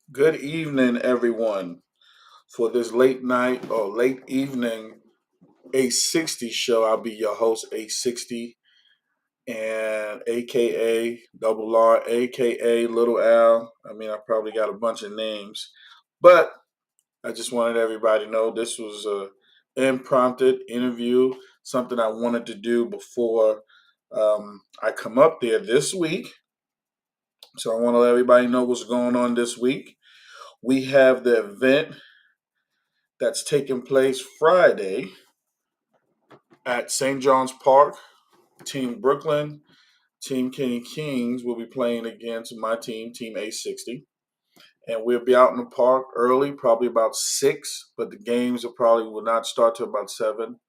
Good evening, everyone. For this late night or late evening A60 show, I'll be your host, A60, and AKA Double R, AKA Little Al. I probably got a bunch of names, but I just wanted everybody to know this was a impromptu interview, something I wanted to do before I come up there this week. So I want to let everybody know what's going on this week. We have the event that's taking place Friday at St. John's Park. Team Brooklyn, Team Kenny Kings will be playing against my team, Team A60. And we'll be out in the park early, probably about 6, but the games will not start till about 7.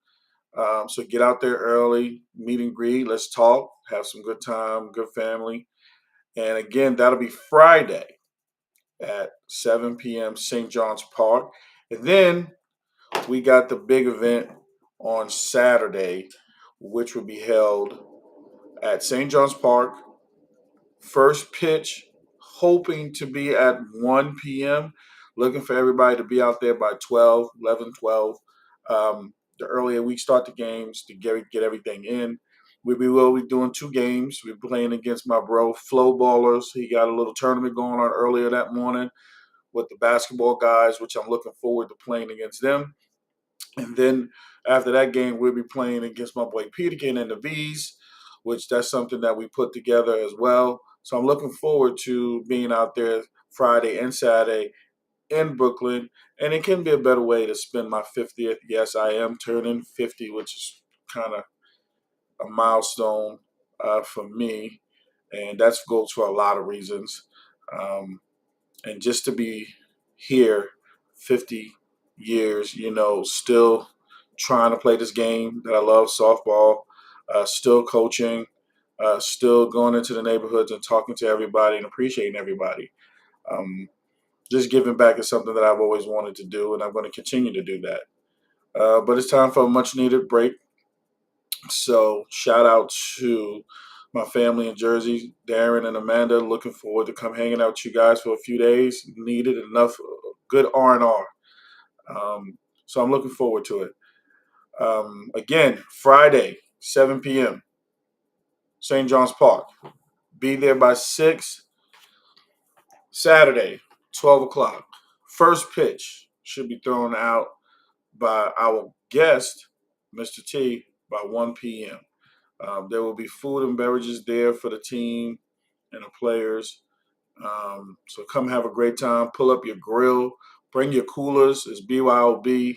So get out there early, meet and greet, let's talk, have some good time, good family. And again, that'll be Friday at 7 p.m. St. John's Park. And then we got the big event on Saturday, which will be held at St. John's Park. First pitch, hoping to be at 1 p.m. Looking for everybody to be out there by 12, 11, 12. The earlier we start the games to get everything in. Will be doing 2 games. We're playing against my bro, Flow Ballers. He got a little tournament going on earlier that morning with the basketball guys, which I'm looking forward to playing against them. And then after that game, we'll be playing against my boy Peterkin and the Bees, which that's something that we put together as well. So I'm looking forward to being out there Friday and Saturday in Brooklyn. And it can be a better way to spend my 50th. Yes, I am turning 50, which is kind of a milestone for me. And that goes for a lot of reasons. Um, and just to be here 50 years, still trying to play this game that I love, softball, still coaching, still going into the neighborhoods and talking to everybody and appreciating everybody. Um, just giving back is something that I've always wanted to do, and I'm going to continue to do that. But it's time for a much needed break. So shout out to my family in Jersey, Darren and Amanda. Looking forward to come hanging out with you guys for a few days. Needed enough good R&R. So I'm looking forward to it. Again, Friday, 7 p.m., St. John's Park. Be there by 6. Saturday, 12 o'clock. First pitch should be thrown out by our guest, Mr. T, by 1 p.m. There will be food and beverages there for the team and the players. So come have a great time. Pull up your grill. Bring your coolers. It's BYOB.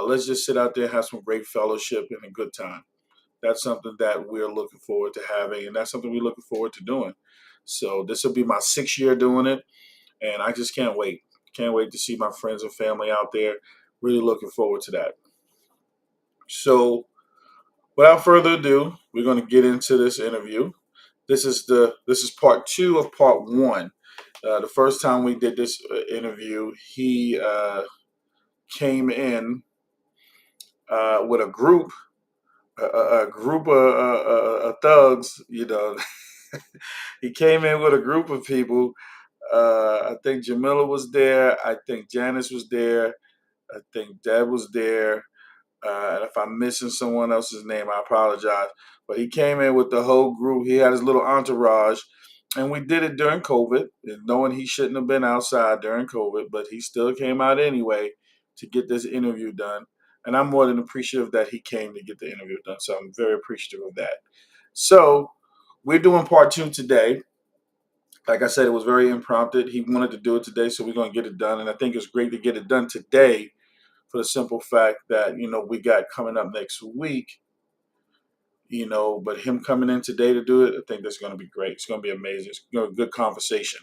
Let's just sit out there and have some great fellowship and a good time. That's something that we're looking forward to having, and that's something we're looking forward to doing. So this will be my 6th year doing it, and I just can't wait. Can't wait to see my friends and family out there. Really looking forward to that. So without further ado, we're going to get into this interview. This is part 2 of part 1. The first time we did this interview, he came in with a group of thugs. He came in with a group of people. I think Jamila was there. I think Janice was there. I think Deb was there. And if I'm missing someone else's name, I apologize. But he came in with the whole group. He had his little entourage. And we did it during COVID, knowing he shouldn't have been outside during COVID, but he still came out anyway to get this interview done. And I'm more than appreciative that he came to get the interview done. So I'm very appreciative of that. So we're doing part 2 today. Like I said, it was very impromptu. He wanted to do it today, so we're going to get it done. And I think it's great to get it done today for the simple fact that, we got coming up next week, but him coming in today to do it, I think that's going to be great. It's going to be amazing. It's going to be a good conversation.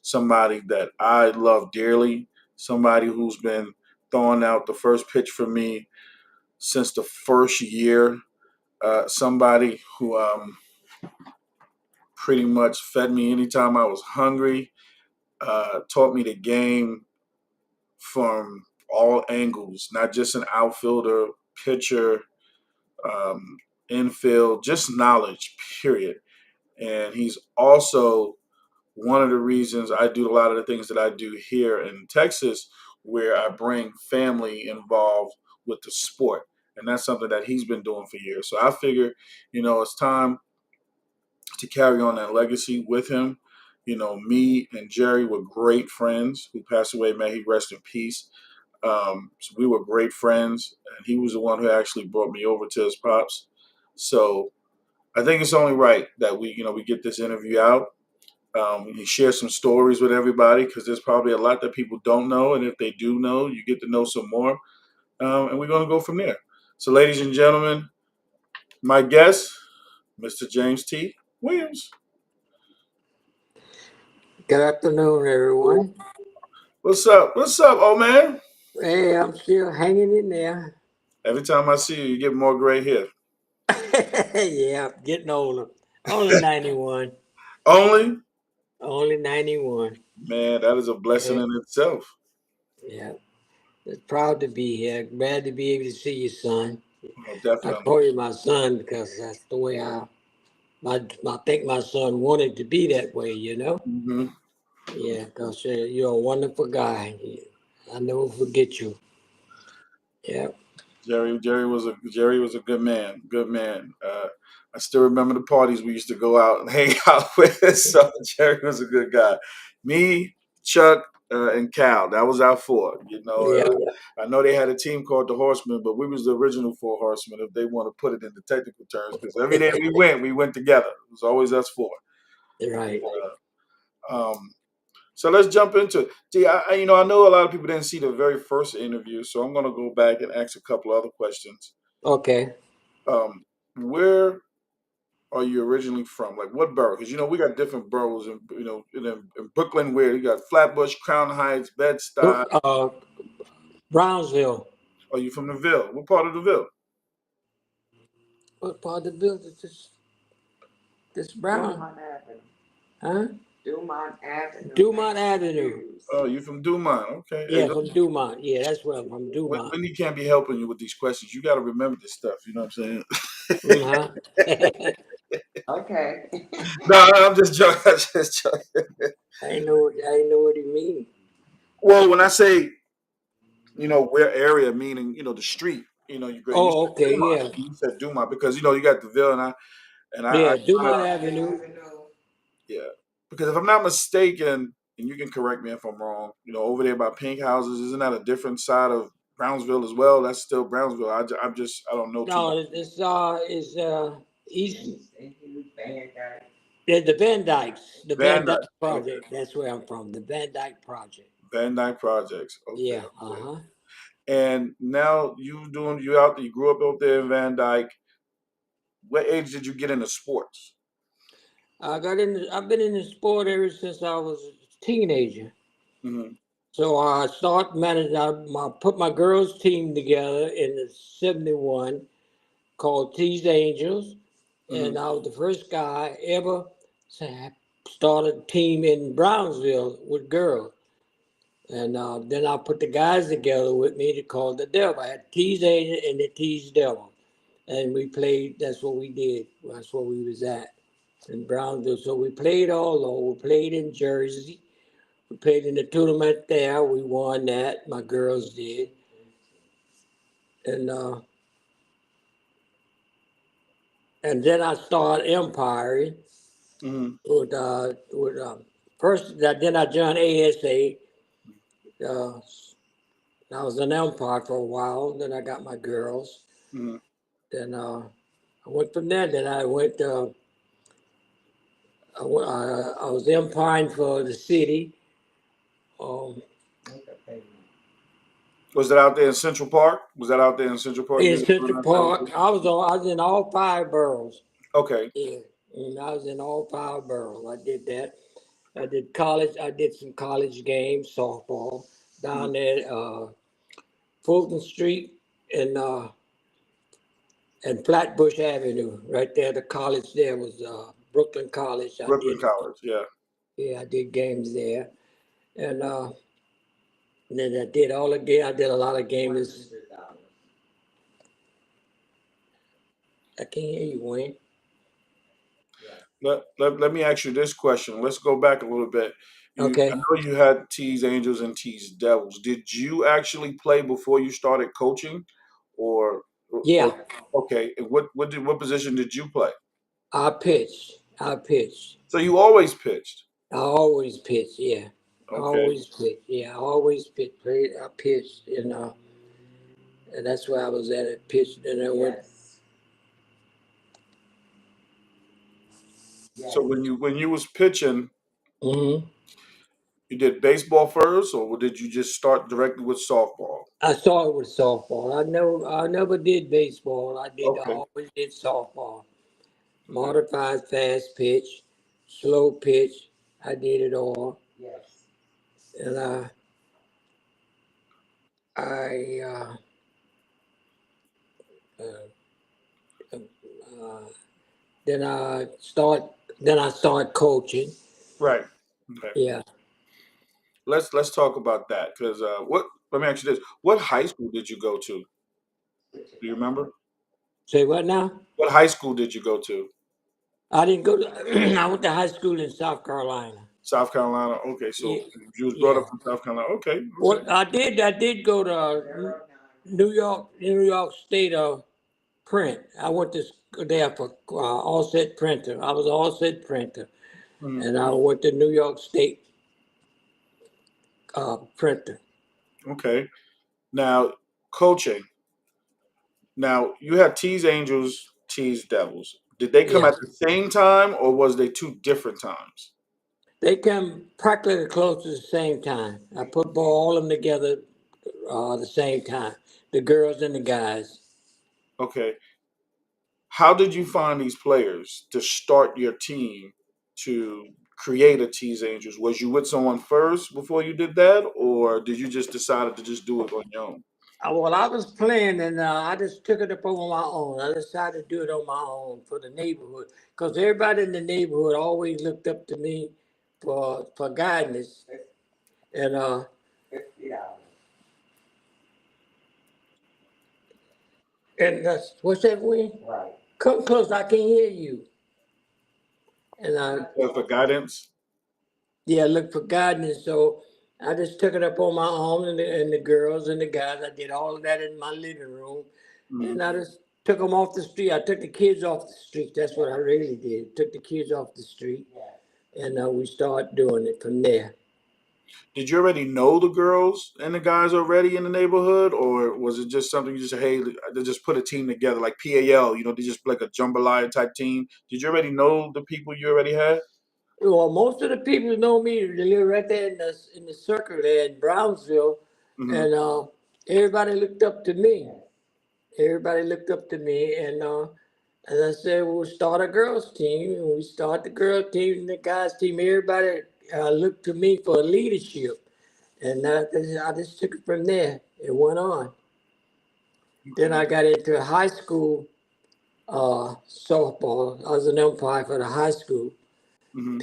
Somebody that I love dearly, somebody who's been throwing out the first pitch for me since the first year, somebody who pretty much fed me anytime I was hungry, taught me the game from all angles, not just an outfielder, pitcher, um, infield, just knowledge, period. And he's also one of the reasons I do a lot of the things that I do here in Texas, where I bring family involved with the sport. And that's something that he's been doing for years. So I figure, it's time to carry on that legacy with him. Me and Jerry were great friends who passed away. May he rest in peace. So we were great friends, and he was the one who actually brought me over to his pops. So I think it's only right that we get this interview out. You share some stories with everybody because there's probably a lot that people don't know, and if they do know, you get to know some more. And we're going to go from there. So, ladies and gentlemen, my guest, Mr. James T. Williams. Good afternoon, everyone. What's up? What's up, old man? Hey, I'm still hanging in there. Every time I see you, you get more gray hair. Yeah, I'm getting older. Only 91. Only? Only 91. Man, that is a blessing Yeah, in itself. yeah. Just proud to be here. Glad to be able to see you, son. Oh, I definitely. call you my son because that's the way I think my son wanted to be that way. Hmm. Yeah, because you're a wonderful guy. I never forget you. Yeah. Jerry was a good man. Good man. I still remember the parties we used to go out and hang out with. So Jerry was a good guy. Me, Chuck, and Cal. That was our four. Yeah. I know they had a team called the Horsemen, but we was the original four Horsemen, if they want to put it into technical terms. Because every day we went together. It was always us four. Right. Um, so let's jump into it. See, I know a lot of people didn't see the very first interview, so I'm going to go back and ask a couple other questions. Okay. Um, where are you originally from? Like what borough? Because we got different boroughs, in Brooklyn, where you got Flatbush, Crown Heights, Bed Stuy. Uh, Brownsville. Are you from the Ville? What part of the Ville? What part of the building is this brown? Dumont Avenue. Huh? Dumont Avenue. Dumont Avenue. Oh, you from Dumont? Okay. Hey, Yeah, from Dumont. Yeah, that's where I'm from, Dumont. Wendy can't be helping you with these questions. You got to remember this stuff. You know what I'm saying? Uh-huh. Okay. No, I'm just joking. I'm just joking. I know what you mean. Well, when I say where area, meaning the street. You Oh, said okay, Dumont. yeah. You said Dumont because you got the Ville, and I Yeah, kind of, Dumont Dumont Avenue. Avenue. yeah, because if I'm not mistaken, and you can correct me if I'm wrong, over there by Pink Houses, isn't that a different side of Brownsville as well? That's still Brownsville. I don't know too much. No, it's east. And he was bad guy. The Van Dykes. The Van Van Dyke Dyke. Okay. Project. That's where I'm from. The Van Dyke Project. Van Dyke Projects. Okay, Yeah, okay. uh-huh. And now you out there, you grew up there in Van Dyke. What age did you get into sports? I've been in the sport ever since I was a teenager. Hmm. So I started managing. I put my girls' team together in the '71 called Teased Angels, Hmm. and I was the first guy ever to start a team in Brownsville with girls. And then I put the guys together with me to call the Devil. I had Teased Angel and the Teased Devil, and we played. That's what we did. That's where we was at in Brownsville. So we played all over. We played in Jersey. We played in the tournament there. We won that. My girls did. And then I started umpiring Hmm. with first. Then I joined ASA. Uh, I was an umpire for a while. Then I got my girls. Hmm. Then I went from there. Then I went. I was umpiring for the city. Um, Was that out there in Central Park? Was that out there in Central Park? You in was doing Central that type of Park, thing? I was in all five boroughs. Okay. Yeah, and I was in all five boroughs. I did that. I did college. I did some college games, softball Hmm. down there, Fulton Street and Flatbush Avenue. Right there, the college there was Brooklyn College. Brooklyn College. Yeah. I did games there, and then I did all the game. I did a lot of games. I can't hear you, Wayne. let me ask you this question. Let's go back a little bit. I Okay. know you had Tease Angels and Tease Devils. Did you actually play before you started coaching, or or Yeah, okay? And what position did you play? I pitched. I pitched. So you always pitched. I always pitch. Yeah, I Okay, always pitch. Yeah, I always pitch. Played. I pitched, and that's where I was at. It pitched, and I went. Yes. so Yes. when you was pitching, Hmm. you did baseball first, or did you just start directly with softball? I started with softball. I never did baseball. I Okay, always did softball. okay, Modified fast pitch, slow pitch. I did it all, Yes. and I uh, uh, then I start then I start coaching. right. Okay, Yeah. let's talk about that because what? Let me ask you this: what high school did you go to? Do you remember? Say what now? What high school did you go to? I didn't go to. I went to high school in South Carolina. South Carolina. Okay, so Yeah. you was brought Yeah. up in South Carolina. Okay, okay. Well, I did go to New York State print. I went to there for offset printer. I was an offset printer, Mhm. and I went to New York State printer. Okay. Now coaching. Now you had Tease Angels, Tease Devils. Did they come Yeah, at the same time, or was they two different times? they come practically close to the same time. I put all of them together the same time. The girls and the guys. Okay. How did you find these players to start your team to create a Tease Angels? Was you with someone first before you did that, or did you just decided to just do it on your own? Well, I was playing and I just took it up on my own. I decided to do it on my own for the neighborhood because everybody in the neighborhood always looked up to me for guidance. And $50. that's what's that way? Right. Come close, I can hear you. And For guidance. yeah, look for guidance. So I just took it up on my own, and the girls and the guys. I did all of that in my living room, Mhm. and I just took them off the street. I took the kids off the street. That's what I really did. Took the kids off the street, Yes. and we started doing it from there. Did you already know the girls and the guys already in the neighborhood, or was it just something you just said, hey, they just put a team together like PAL? They just like a jambalaya type team. Did you already know the people you already had? Well, most of the people know me. They live right there in the circle there in Brownsville, Hmm. and everybody looked up to me. Everybody looked up to me, and I said, "We'll start a girls' team." And we start the girls' team and the guys' team. Everybody looked to me for leadership, and I just took it from there. It went on. Then Okay. I got into high school softball. I was an umpire for the high school. Hmm.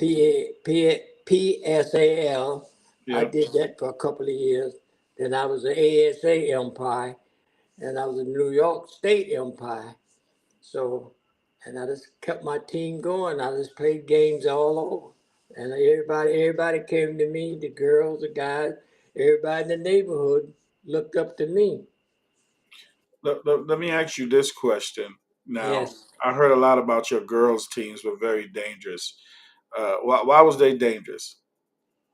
PSAL. I Yeah. did that for a couple of years. Then I was an ASA umpire, and I was a New York State umpire. So, and I just kept my team going. I just played games all over, and everybody came to me. The girls, the guys, everybody in the neighborhood looked up to me. Let me ask you this question. Now, Yes, I heard a lot about your girls' teams were very dangerous. Why was they dangerous?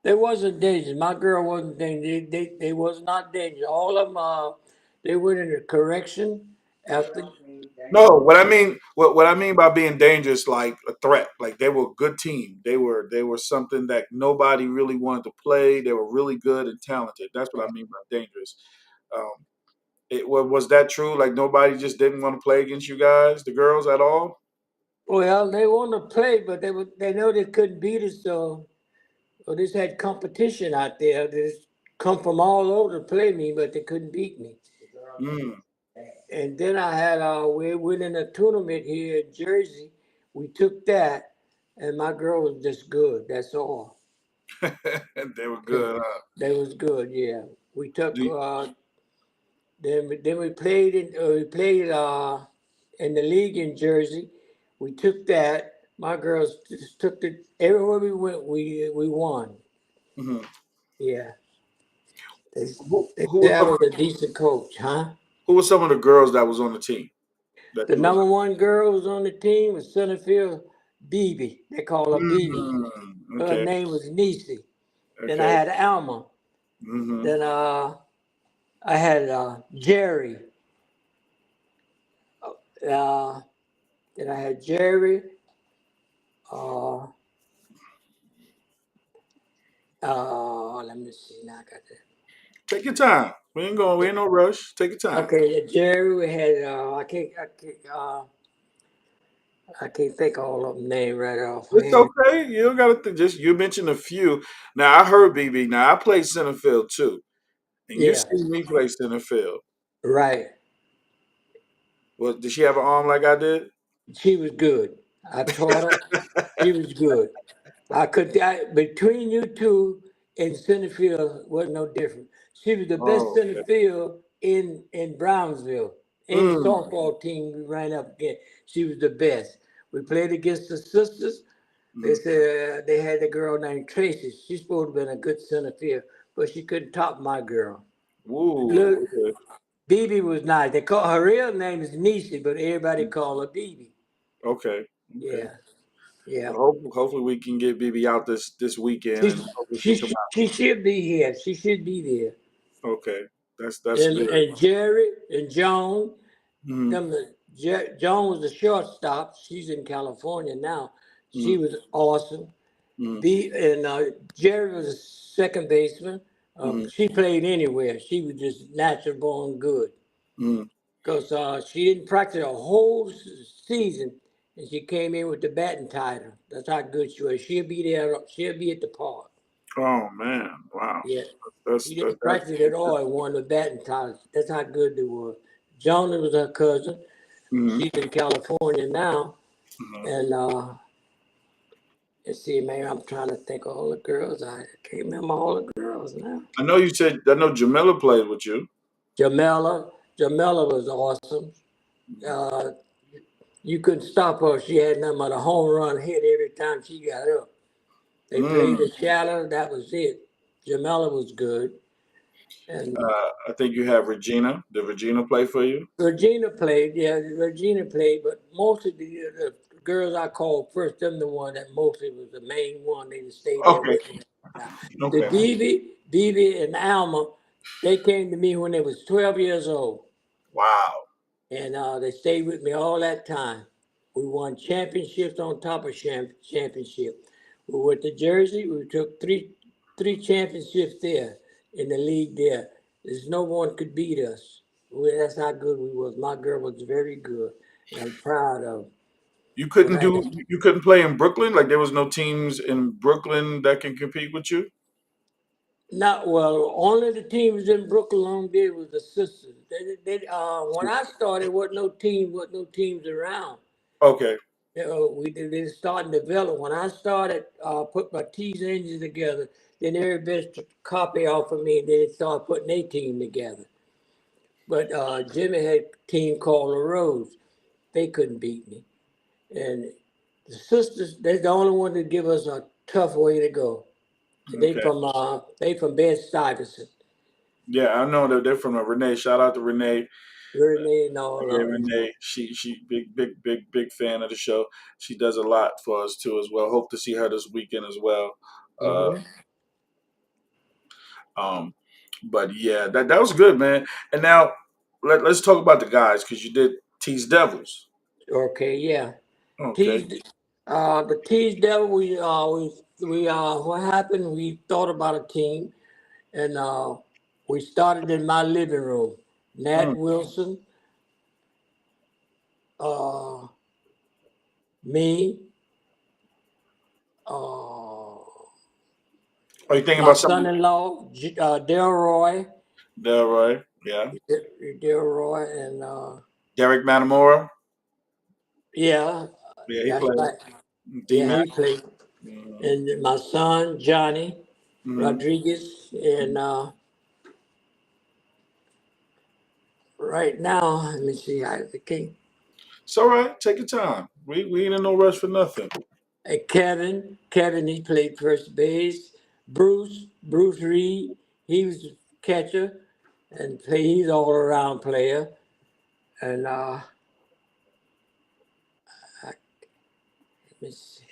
they wasn't dangerous. My girl wasn't dangerous. They was not dangerous. All of them, they went into correction after. No, what I mean by being dangerous, like a threat, like they were a good team. They were something that nobody really wanted to play. They were really good and talented. That's what I mean by dangerous. Um, was that true? Like nobody just didn't want to play against you guys, the girls, at all. Well, they wanted to play, but they know they couldn't beat us. So this had competition out there. They just come from all over to play me, but they couldn't beat me. Mm. And then I had we went in a tournament here in Jersey. We took that, and my girl was just good. That's all. They were good. They was good. Yeah. We took Do, then we played in the league in Jersey. We took that. My girls just took the everywhere we went. We won. Hmm. Yeah, they Who they was had some us of the, a decent coach, huh? who was some of the girls that was on the team that The you was number one girl was on the team was Centerfield BB. They call her like? BB. Her Okay, name was Nisi. Then I okay. had Alma. Hmm. Then I had Jerry. Uh, then I had Jerry. Uh, Let me see. Now I got Take your time. We ain't going. We that. ain't no rush. Take your time. Okay, Jerry. We had I can't think of all of them name right It's offhand. okay. You don't gotta just. You mentioned a few. Now I heard BB. Now I played center field too, and you Yeah, seen me play center field. right. Well, did she have an arm like I did? She was good. I taught her. She was good. Between you two and center field wasn't no different. She was the best Oh, center okay. field in Brownsville. Any Mm, softball team we ran up against, she was the best. We played against the sisters. They mm. said they had a girl named Tracy. She's supposed to have been a good center field, but she couldn't top my girl. Ooh, Look, okay, BB was nice. They call her real name is Nisi, but everybody call her BB. okay, okay. Yeah, yeah. Well, hopefully we can get BB out this weekend, and She, hopefully she come out. she should be here. She should be there. Okay, that's good. And Jerry and Joan, Mm, Joan was the shortstop. She's in California now. She mm, was awesome. mm, B and Jerry was a second baseman. mm, She played anywhere. She was just natural born good mm. because she didn't practice a whole season, and she came in with the batting title. That's how good she was. She'll be there. She'll be at the park. Oh man, wow. Yeah. That's She that, didn't that, practice at all and won the batting title. That's how good they were. Jonah was her cousin. mm, She's in California now. mm. And let's see, man, I'm trying to think of all the girls. I can't remember all the girls now. I know you said. I know Jamila played with you. Jamela was awesome. Uh, you couldn't stop her. She had nothing but a home run hit every time she got up. They played the Mm. shallow. That was it. Jamela was good. And I think you have Regina. Did Regina play for you? Regina played, yeah, Regina played, but most of the girls I called first, them the one that mostly was the main one. They just stayed there Okay, with me. The okay. BB and Alma, they came to me when they was 12 years old, Wow. and they stayed with me all that time. We won championships on top of championship. We went to Jersey. We took three championships there in the league there. There's no one could beat us. That's how good we was. My girl was very good, and I'm proud of. You But couldn't do. You couldn't play in Brooklyn. Like there was no teams in Brooklyn that can compete with you. not well. Only the teams in Brooklyn Long did was the sisters. When I started, wasn't no teams around. Okay. We did start and develop. When I started, put my T's engines together, then everybody took a copy off of me, and then they started putting their team together. But Jimmy had a team called the Rose. They couldn't beat me. And the sisters, they're the only one that give us a tough way to go. And Okay. they from Bed Stuyvesant. Yeah, I know that they're from Renee. Shout out to Renee. Renee and all Yeah, of them. Renee. She big fan of the show. She does a lot for us too as well. Hope to see her this weekend as well. Uh, Hmm. um, but yeah, that was good, man. And now let's talk about the guys because you did Tease Devils. Okay, yeah. Okay. Teased, the Teased Devil, what happened, we thought about a team, and we started in my living room. Mm. Nat Wilson, uh, me, uh, Are you thinking my about something? son-in-law, Delroy, Delroy, yeah. and Derek Matamora, yeah, yeah, he that's played. right. D Yeah, Mac. he played. Mm-hmm. And my son, Johnny Mm-hmm. Rodriguez, and right now, let me see, I can't. It's all right. Take your time. We ain't in no rush for nothing. Kevin, he played first base. Bruce Reed, he was catcher, and he's all around player. And let me see.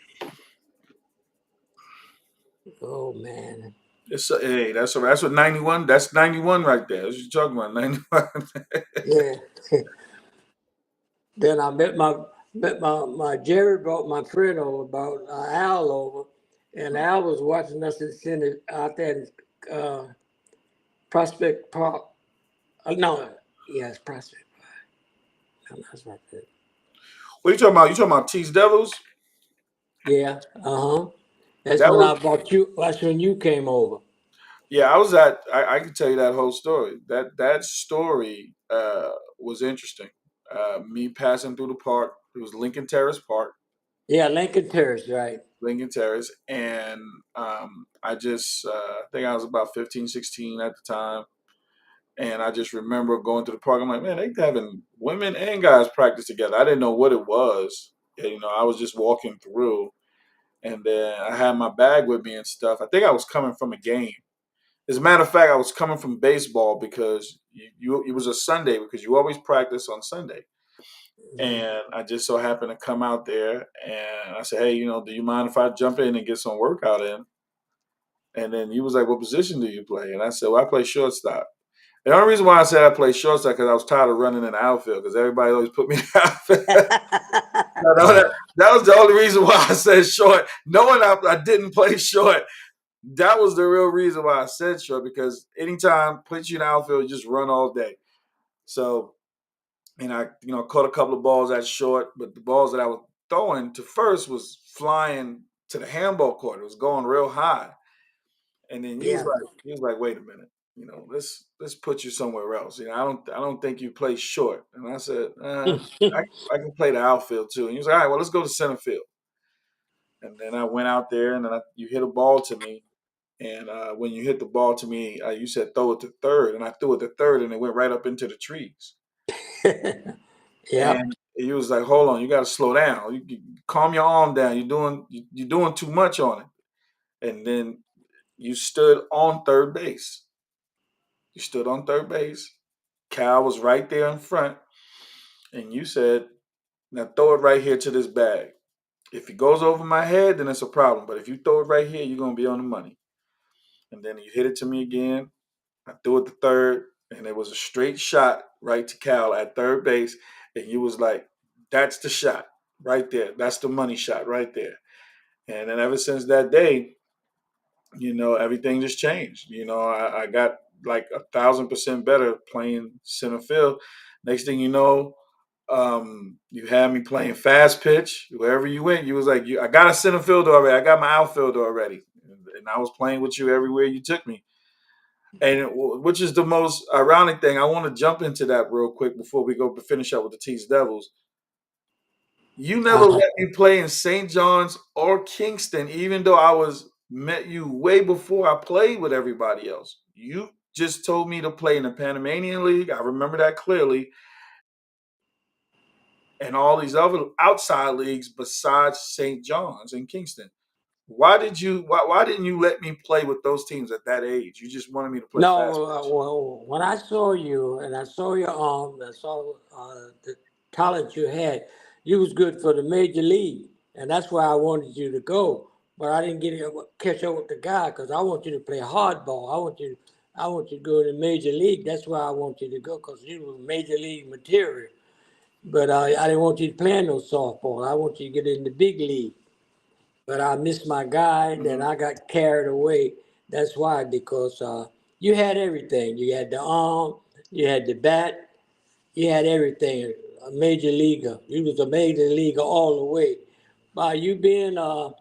Oh man, Hey, that's what 91. That's 91 right there. That's what you're talking about. 91. yeah. Then I met my Jerry brought my friend over about Al over, and Al was watching us in center out there in Prospect Park. No, yes, Prospect. No, that's right there. What are you talking about? You talking about T's Devils? Yeah, uh-huh. That's That when was I brought you. That's when you came over. yeah. I was at. I can tell you that whole story. That story was interesting. Me passing through the park. It was Lincoln Terrace Park, Yeah, Lincoln Terrace, right? Lincoln Terrace, and I just I think I was about 15, 16 at the time. And I just remember going to the park. I'm like, man, they having women and guys practice together. I didn't know what it was. And, I was just walking through, and then I had my bag with me and stuff. I think I was coming from a game. As a matter of fact, I was coming from baseball because it was a Sunday because you always practice on Sunday. Mhm. And I just so happened to come out there, and I said, hey, do you mind if I jump in and get some workout in? And then he was like, what position do you play? And I said, well, I play shortstop. The only reason why I said I played shortstop because I was tired of running in the outfield because everybody always put me in the outfield. No, that was the only reason why I said short. Knowing I didn't play short, that was the real reason why I said short because anytime put you in the outfield, you just run all day. So, and I, caught a couple of balls at short, but the balls that I was throwing to first was flying to the handball court. It was going real high. And then Yeah. he was like, wait a minute, let's put you somewhere else. I don't think you play short. And I said, I can play the outfield too. And he was like, all right, well, let's go to center field. And then I went out there, and then you hit a ball to me. And when you hit the ball to me, you said throw it to third, and I threw it to third, and it went right up into the trees. Yep. And he was like, hold on, you got to slow down. You calm your arm down. You're doing too much on it. And then you stood on third base. You stood on third base. Cal was right there in front, and you said, "Now throw it right here to this bag. If it goes over my head, then it's a problem. But if you throw it right here, you're gonna be on the money." And then you hit it to me again. I threw it to third, and it was a straight shot right to Cal at third base. And you was like, "That's the shot right there. That's the money shot right there." And then ever since that day, everything just changed. I got like 1,000% better playing center field. Next thing you know, you had me playing fast pitch. Wherever you went, you was like, I got a center fielder already. I got my outfielder already. And I was playing with you everywhere you took me. And which is the most ironic thing. I want to jump into that real quick before we go finish up with the Tees Devils. You never Uh, let me play in St. John's or Kingston, even though I was met you way before I played with everybody else. You just told me to play in the Panamanian League. I remember that clearly, and all these other outside leagues besides St. John's and Kingston. Why didn't you let me play with those teams at that age? You just wanted me to play fast no, pitch. well, when I saw you and I saw your arm, I saw the talent you had. You was good for the major league, and that's why I wanted you to go. But I didn't catch up with the guy because I want you to play hardball. I want you to go in the major league. That's why I want you to go because you were major league material. But I didn't want you to play no softball. I want you to get in the big league. But I missed my guy, then Hmm. I got carried away. That's why, because you had everything. You had the arm, you had the bat, you had everything. A major leaguer. You was a major leaguer all the way. By you being a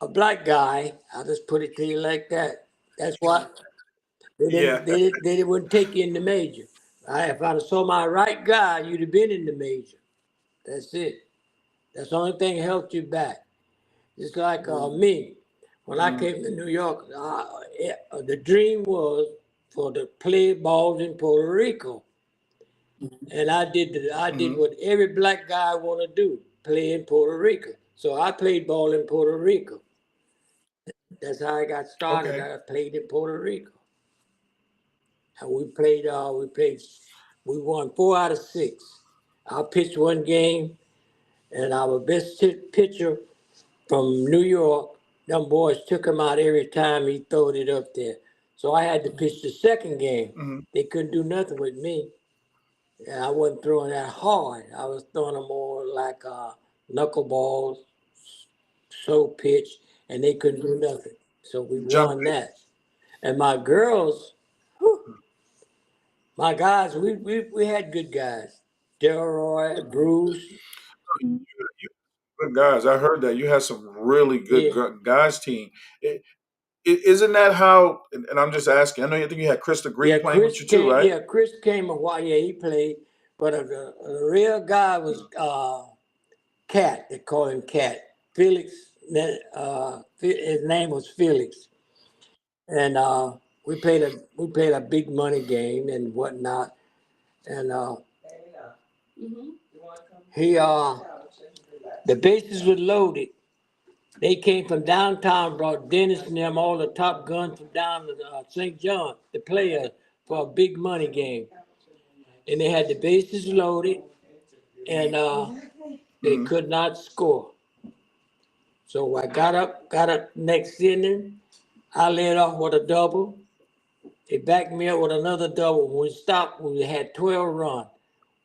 black guy, I'll just put it to you like that. That's why they Yeah. didn't they wouldn't take you in the major. If I'd have saw my right guy, you'd have been in the major. That's it. That's the only thing helped you back. It's like me. When I Mm-hmm. came to New York, the dream was for to play balls in Puerto Rico, and I did what every black guy want to do: play in Puerto Rico. So I played ball in Puerto Rico. That's how I got started. Okay. I played in Puerto Rico, and we won 4 out of 6. I pitched one game, and our best pitcher from New York, them boys took him out every time he throwed it up there. So I had to pitch the second game. Hmm. They couldn't do nothing with me. And I wasn't throwing that hard. I was throwing them more like knuckleballs, slow pitch, and they couldn't do nothing. So we Jump won it. that. And my girls, whew, my guys, we had good guys. Delroy, Bruce, Good guys. I heard that you had some really good yeah, guys team. Isn't that how? And I'm just asking. I know you think you had Krista yeah. Green playing with you too, right? Chris came a while. Yeah, he played, but the real guy was Cat. They call him Cat. Felix. His name was Felix, and we played a big money game and whatnot. And he the bases were loaded. They came from downtown, brought Dennis and them, all the top guns from down to St. John, the players for a big money game. And they had the bases loaded, and they Hmm. could not score. So I got up next inning. I led off with a double. They backed me up with another double. When we stopped, we had 12 runs.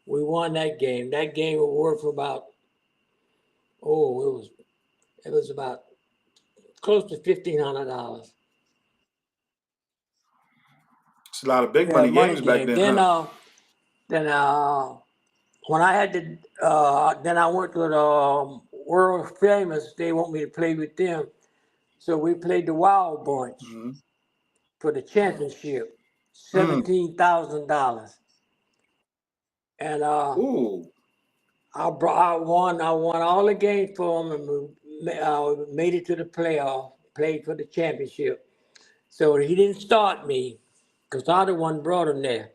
We won that game. That game was worth about, oh, it was about close to $1,500. It's a lot of big Yeah, money money games back game. then, huh? Then when I had to, then I went to the world famous. They want me to play with them, so we played the Wild Bunch Hmm. for the championship, Mm. $17,000, and Ooh. I won all the games for them, and made it to the playoff. Played for the championship. So he didn't start me, cause I the one brought him there.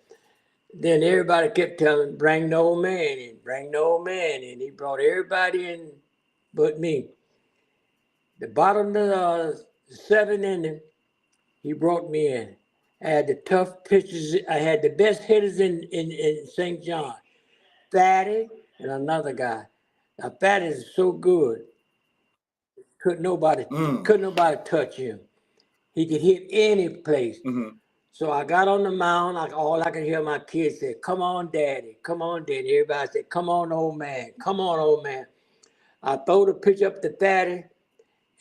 Then everybody kept telling, bring the old man in, bring the old man in. He brought everybody in but me. The bottom of the seventh inning, he brought me in. I had the tough pitchers. I had the best hitters in St. John. Fatty and another guy. Now Fatty is so good. Couldn't nobody Mm. couldn't nobody touch him. He could hit any place. Hmm. So I got on the mound. All I could hear my kids say, "Come on, Daddy! Come on, Daddy!" Everybody said, "Come on, old man! Come on, old man!" I throw the pitch up to Thaddy,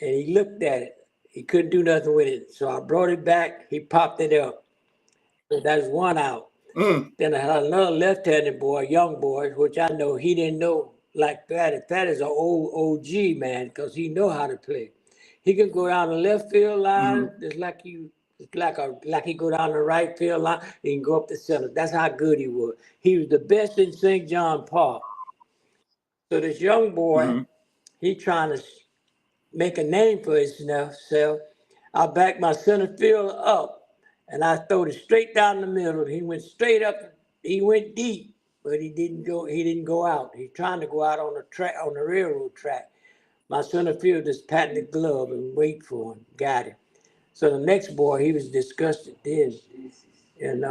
and he looked at it. He couldn't do nothing with it. So I brought it back. He popped it up. So that's one out. Mm. Then I had another left-handed boy, young boy, which I know he didn't know like Thaddy. Thaddy's an old OG man because he know how to play. He can go down the left field line Hmm. just like you. Like he go down the right field line, he can go up the center. That's how good he was. He was the best in St. John Park. So this young boy, Hmm. he trying to make a name for himself. I backed my center field up and I throwed it straight down the middle. He went straight up. He went deep, but he didn't go out. He's trying to go out on the track, on the railroad track. My center field just patting the glove and wait for him. Got him. So the next boy, he was disgusted then. And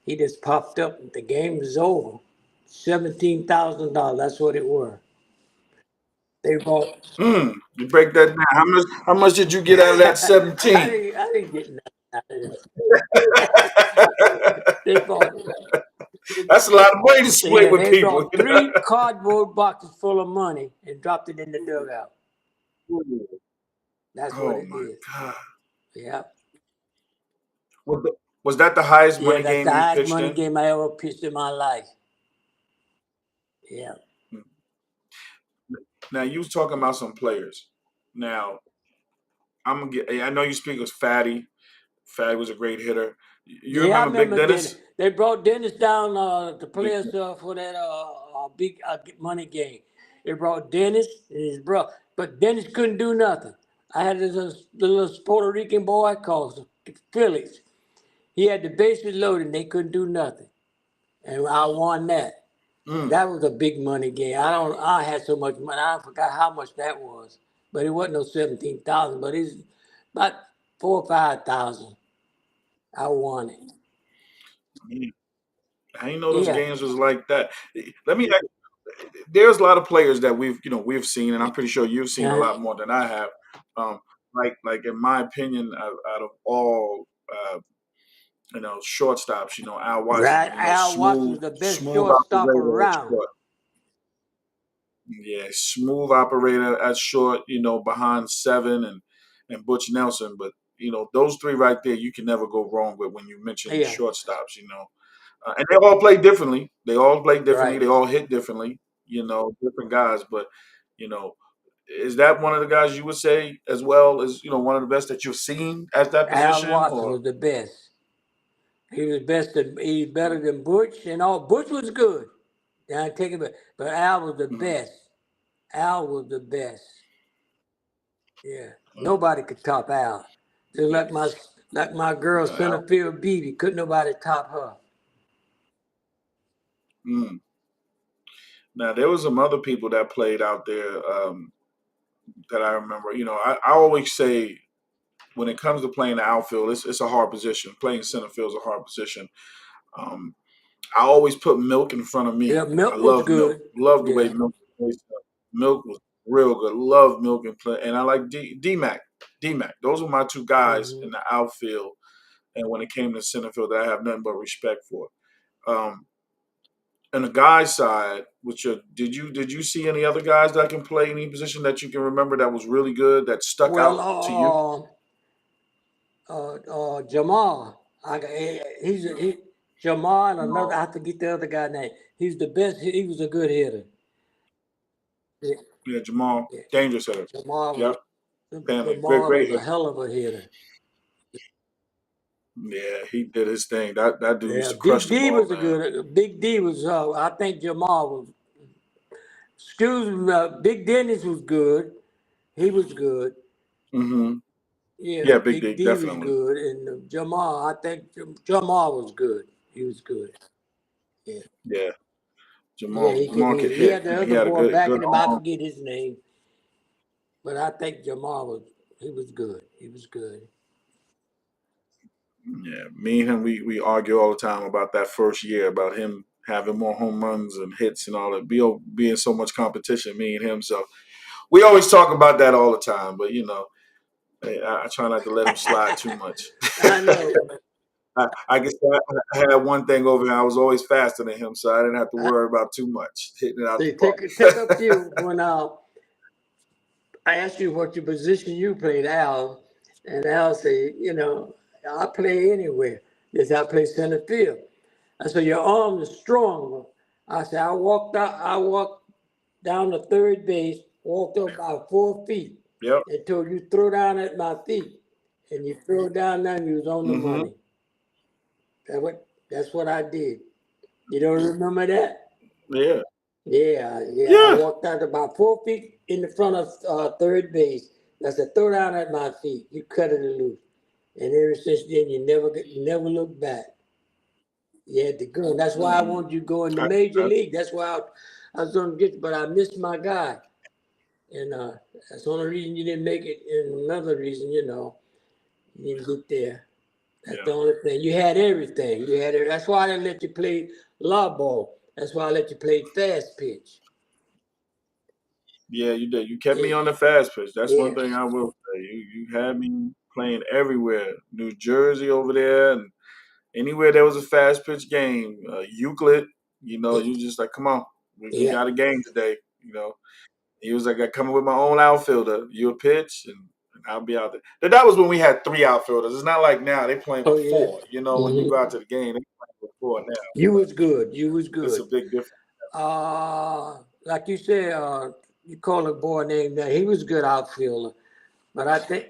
he just popped up. The game was over. $17,000. That's what it was. They bought. Mm. You break that down. How much did you get out of that I 17? didn't. I didn't get nothing out of this. They bought. That's a lot of money to split Yeah, with they people. brought 3 cardboard boxes full of money and dropped it in the dugout. That's what Oh it my is. God. Yeah. Was that the highest Yeah, money that's game the you highest pitched money in? game I ever pitched in my life. Yeah. Now you was talking about some players. Now I'm gonna get. I know you speak of Fatty. Fatty was a great hitter. You Yeah, I remember Big remember Dennis. Dennis? They brought Dennis down to play Big. us for that big money game. They brought Dennis and his brother, but Dennis couldn't do nothing. I had this little Puerto Rican boy called Felix. He had the bases loaded and they couldn't do nothing. And I won that. Mm. That was a big money game. I had so much money. I forgot how much that was, but it wasn't no 17,000. But it's about 4 or 5 thousand. I won it. Mm. I didn't know those Yeah, games was like that. Let me ask, there's a lot of players that we've seen, and I'm pretty sure you've seen a uh, lot more than I have. Um, like in my opinion, out of all shortstops, Al right. Washington, Al Watson smooth was the best smooth shortstop operator at around. short. Yeah, smooth operator at short, behind seven and Butch Nelson. But those three right there, you can never go wrong with when you mention Yeah, shortstops. And they all play differently. They all play differently. right. They all hit differently. Different guys. But you know, is that one of the guys you would say as well as one of the best that you've seen at that Al position? Watson Or was the best. He was best. He was better than Butch, and all. Butch was good. I take it back, but Al was the mm, best. Al was the best. Yeah, mm, nobody could top Al. Just yeah, like my girl Al, Centerfield BB, couldn't nobody top her. mm. Now there was some other people that played out there that I remember. I always say when it comes to playing the outfield, it's a hard position. Playing center field is a hard position. Um, I always put Milk in front of Yeah, me. I Milk was love Milk. good. Love the way Yeah. Milk plays stuff. Milk was real good. Love Milk and play, and I like D Mac. D Mac. Those were my two guys Hmm. in the outfield. And when it came to center field, that I have nothing but respect for. Um, and the guys side, did you see any other guys that can play any position that you can remember that was really good that stuck Well, out to you? Jamal, Jamal and another. No. I forget the other guy name. He's the best. He was a good hitter. Yeah, Yeah, Jamal, yeah. dangerous hitter. Jamal was Yep, family, great, Jamal great was a hitter. hell of a hitter. Yeah, he did his thing. That dude used Yeah, to crush Big the D ball, was a man. good. Big D was. I think Jamal was. Excuse me. Big Dennis was good. He was good. Hmm. Yeah, Yeah, Big Big D, D was definitely. good, and Jamal. I think Jamal was good. He was good. Yeah, Yeah, yeah. Jamal He could Jamal could hit. He hit. had the He other had a boy good backing good him. I arm. forget his name, but I think Jamal was. He was good. He was good. Yeah, me and him, we argue all the time about that first year, about him having more home runs and hits and all that. Being so much competition, me and him. So we always talk about that all the time. But I try not to let him slide too much. I know. I guess I had one thing over him. I was always faster than him, so I didn't have to I, worry about too much hitting it out the they take up park. you when I asked you what your position you played, Al, and Al said, I play anywhere. Yes, I play center field. I said, your arm is strong. I said, I walked down to third base, walked up about 4 feet, Yep. and told you throw down at my feet. And you throw down there and you was on the Hmm. money. That's what I did. You don't remember that? Yeah. Yeah, yeah. I Yeah. walked out about 4 feet in the front of third base. I said, throw down at my feet. You cut it loose. And ever since then, you never look back. You had to go. And that's why I Mm. wanted you to go in the I, major I, league. That's why I was going to get, but I missed my guy. And that's the only reason you didn't make it. And another reason, you didn't get there. That's yeah. the only thing. You had everything. You had it. That's why I didn't let you play lob ball. That's why I let you play fast pitch. Yeah, you did. You kept me Yeah, on the fast pitch. That's one yeah, thing I will say. You had me playing everywhere. New Jersey over there, and anywhere there was a fast pitch game. Euclid, you just like, come on, we yeah. got a game today. He was like, I come with my own outfielder. You'll pitch, and I'll be out there. That was when we had three outfielders. It's not like now they playing Oh with yeah. four. When you Hmm. go out to the game, they playing with four now. You was good. You was It's good. a big difference. Like you said, you call a boy named that. He was a good outfielder, but I think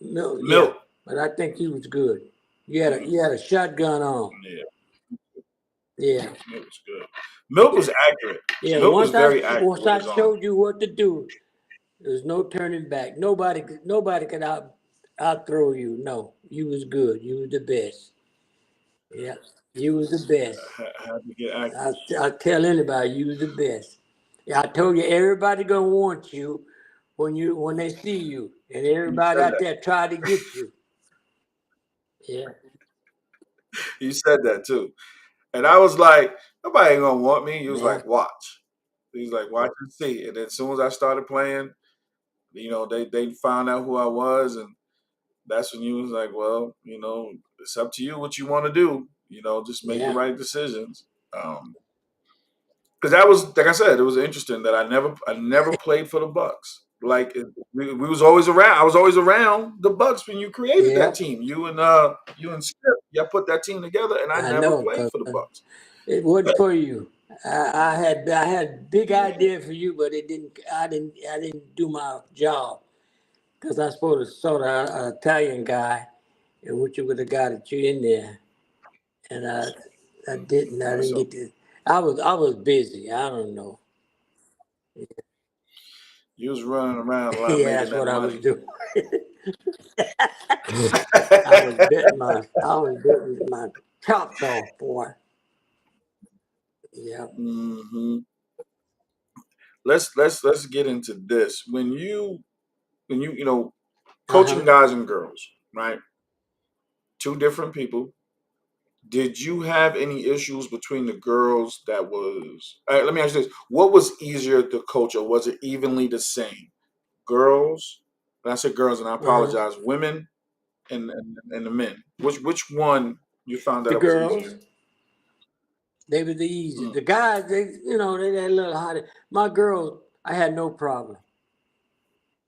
no, yeah, Milk. but I think he was good. You had a shotgun on. Yeah, Yeah, Milk was good. Milk was accurate. yeah. Milk was Once I very accurate once with I his arm. showed you what to do, there's no turning back. Nobody could out throw you. No, you was good. You was the best. Yeah. You was the best. Had to get I, active. I tell anybody you was the best. Yeah, I told you everybody gonna want you when they see you, and You everybody said out that. there try to get you. Yeah, You said that too. And I was like, nobody ain't gonna want me. He was yeah, like, watch. He's like, watch and see. And then as soon as I started playing, they found out who I was, and that's when you was like, well, it's up to you what you want to do. Just make the yeah, right decisions. Because that was, like I said, it was interesting that I never played for the Bucks. Like we was always around. I was always around the Bucks when you created yeah. that team. You and Skip, y'all put that team together, and I I never know, played cause for the Bucks. it wasn't for you. I had big idea for you, but it didn't. I didn't do my job because I supposed to sort of an Italian guy, and which was the guy that you in there, and I didn't. I didn't So get to. I was busy. I don't know. you was running around a lot, Yeah, making that's that what I was money. doing. I was betting my chops off, boy. Yeah. hmm Let's get into this. When you Uh coaching huh. guys and girls, right? Two different people. Did you have any issues between the girls that was let me ask you this. What was easier to coach, or was it evenly the same? Girls, and I said girls and I Uh huh. apologize, women and the men. Which one you found that The it was easier? girls, they were the easy. Mm, The guys, they had a little harder. My girls, I had no problem.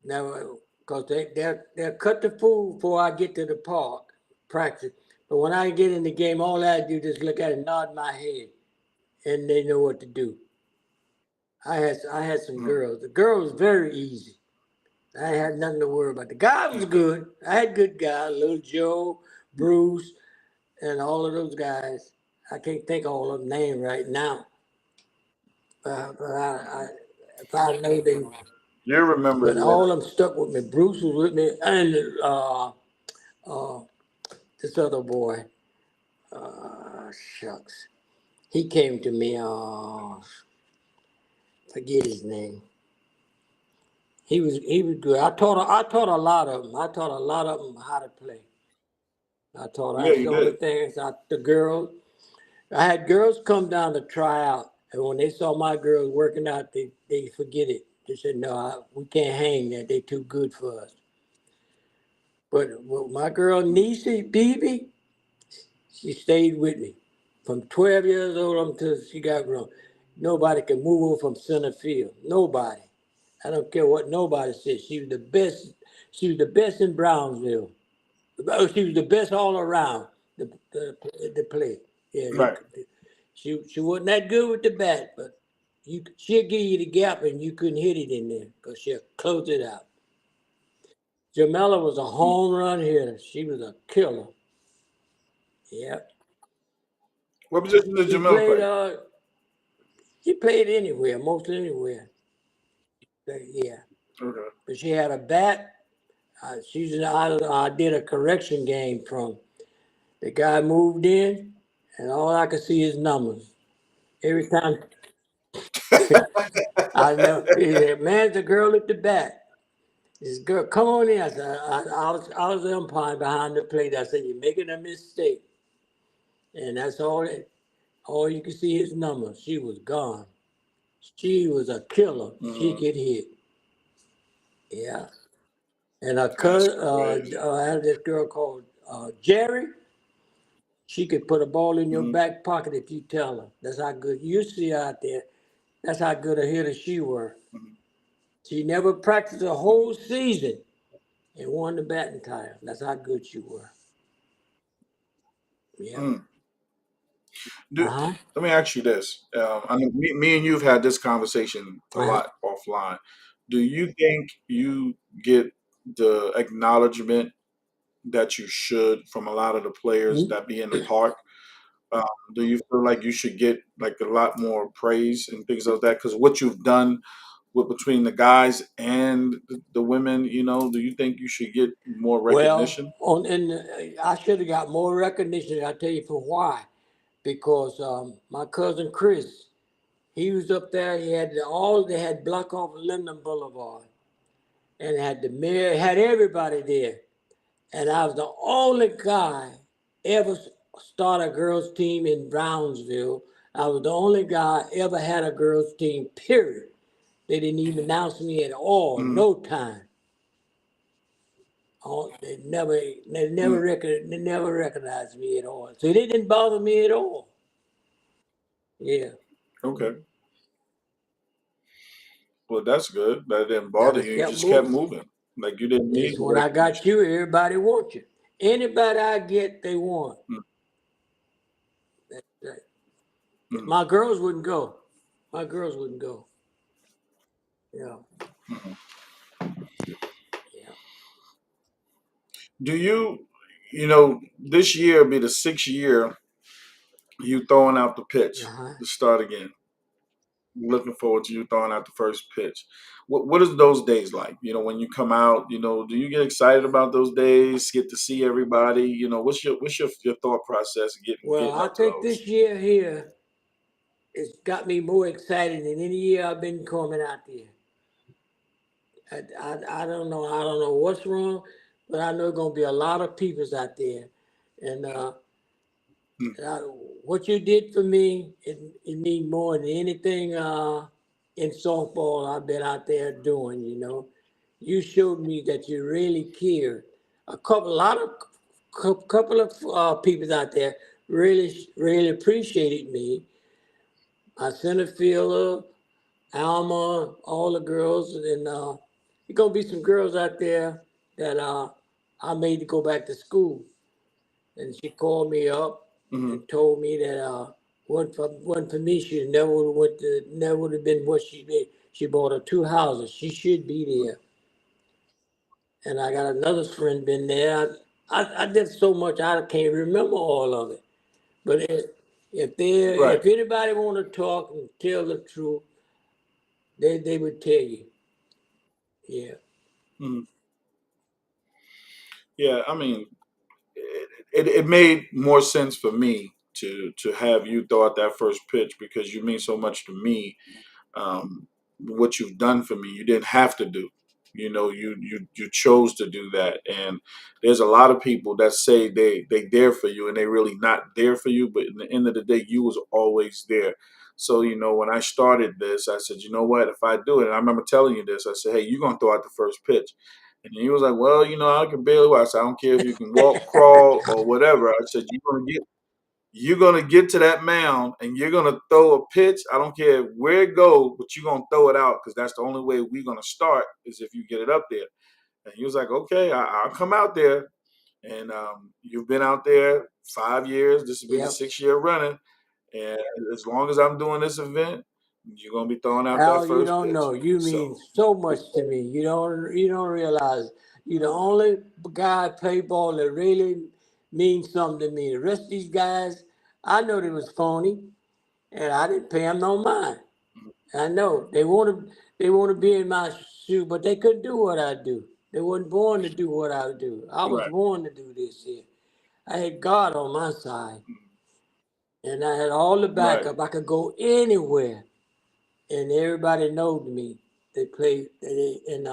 Now, because they'll cut the food before I get to the park, practice. But when I get in the game, all I do is just look at it, nod my head, and they know what to do. I had some mm, girls. The girls was very easy. I had nothing to worry about. The guy was okay. good. I had good guys, little Joe, Bruce, and all of those guys. I can't think of all of them names right now. But if I know them, You remember, but yeah. all of them stuck with me. Bruce was with me, and uh, this other boy, shucks, he came to me. Forget his name. He was good. I taught a lot of them. I taught a lot of them how to play. I taught Yeah, that's you the only did. thing. The girls. I had girls come down to try out, and when they saw my girls working out, they forget it. They said, "No, we can't hang there. They too good for us." But my girl Niecy Beebe, she stayed with me from 12 years old until she got grown. Nobody could move her from center field. Nobody. I don't care what nobody said. She was the best. She was the best in Brownsville. Oh, she was the best all around the play. Yeah, Right. she wasn't that good with the bat, but she'll give you the gap and you couldn't hit it in there because she'll close it out. Jamela was a Mm. home run hitter. She was a killer. Yeah, What position did she Jamel played. play? She played anywhere, mostly anywhere. But yeah, Okay. but she had a bat. I did a correction game from the guy moved in, and all I could see is numbers. Every time I know, he said, man, the girl at the bat. This girl, come on in. I was the umpire behind the plate. I said, you're making a mistake. And that's all you can see is numbers. She was gone. She was a killer. She Mhm. could hit. Yeah. And That's crazy. I had this girl called Jerry. She could put a ball in your Hmm. back pocket if you tell her. That's how good you see her out there. That's how good a hitter she were. She never practiced a whole season and won the batting title. That's how good she were. Yeah. Mm. Uh Do, huh. Let me ask you this. I mean, me and you've had this conversation a Uh huh. lot offline. Do you think you get the acknowledgement that you should from a lot of the players that be in the park? Um, do you feel like you should get like a lot more praise and things like that? Because what you've done with between the guys and the women, do you think you should get more Well, recognition? I should have got more recognition. I tell you for why. because my cousin Chris, he was up there. He had they had block off Linden Boulevard, and had the mayor, had everybody there, and I was the only guy ever start a girls team in Brownsville. I was the only guy ever had a girls team. Period. They didn't even announce me at all. Mm-hmm. No time. Oh, they never recognized me at all. So they didn't bother me at all. Yeah, Okay. Well, that's good. That didn't I bother just you. You kept just kept moving. moving. Like you didn't need It's the when I got recognition. you, everybody wants you. Anybody I get, they want. Right. Mm-hmm. My girls wouldn't go. My girls wouldn't go. Yeah, Mm-hmm. yeah. Do you, this year be the 6th year you throwing out the pitch Uh-huh. to start again. Looking forward to you throwing out the first pitch. What is those days like? When you come out, do you get excited about those days? Get to see everybody? What's your thought process Well, getting I up to think this those? year here, it's got me more excited than any year I've been coming out there. I don't know. I don't know what's wrong, but I know there's gonna be a lot of peoples out there, and Mm, I, what you did for me, it means more than anything in softball I've been out there doing. You showed me that you really cared. A lot of couple of people out there really appreciated me. My center fielder, Alma, all the girls, and there's gonna be some girls out there that I made to go back to school. And she called me up mm-hmm. and told me that wasn't for me, she never would have never would have been what she made. She bought her 2 houses. She should be there. And I got another friend been there. I did so much I can't remember all of it. But Right. if anybody want to talk and tell the truth, they would tell you. Yeah. Mm-hmm. Yeah. I mean, it made more sense for me to have you throw out that first pitch because you mean so much to me. What you've done for me. You didn't have to do. You chose to do that. And there's a lot of people that say they there for you and they really not there for you. But in the end of the day, you was always there. So when I started this, I said, you know what? If I do it, and I remember telling you this, I said, hey, you're gonna throw out the first pitch. And he was like, well, I can barely walk. I said, I don't care if you can walk, crawl, or whatever. I said, you're gonna get to that mound and you're gonna throw a pitch. I don't care where it goes, but you're gonna throw it out because that's the only way we're gonna start is if you get it up there. And he was like, okay, I'll come out there. And you've been out there 5 years. This will be the Yep. 6th year running. And as long as I'm doing this event, you're gonna be throwing out that Al, you first don't pitch. know. You mean So so much to me. You don't realize. You're the only guy play ball that really means something to me. The rest of these guys, I know they was phony, and I didn't pay them no mind. I know they want to be in my shoe, but they couldn't do what I do. They wasn't born to do what I do. I was right, born to do this here. I had God on my side, and I had all the right. backup. I could go anywhere, and everybody knowed me. They played, and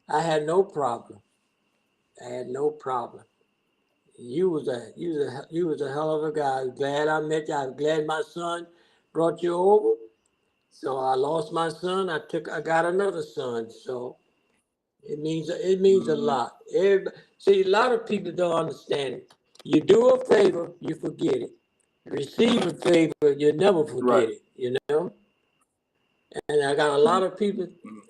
I had no problem. I had no problem. You was a hell of a guy. I'm glad I met you. I'm glad my son brought you over. So I lost my son. I got another son. So it means a Mm, lot. See, a lot of people don't understand it. You do a favor, you forget it. Receive a favor, you never right. forget it. And I got a lot Mm, of people. mm,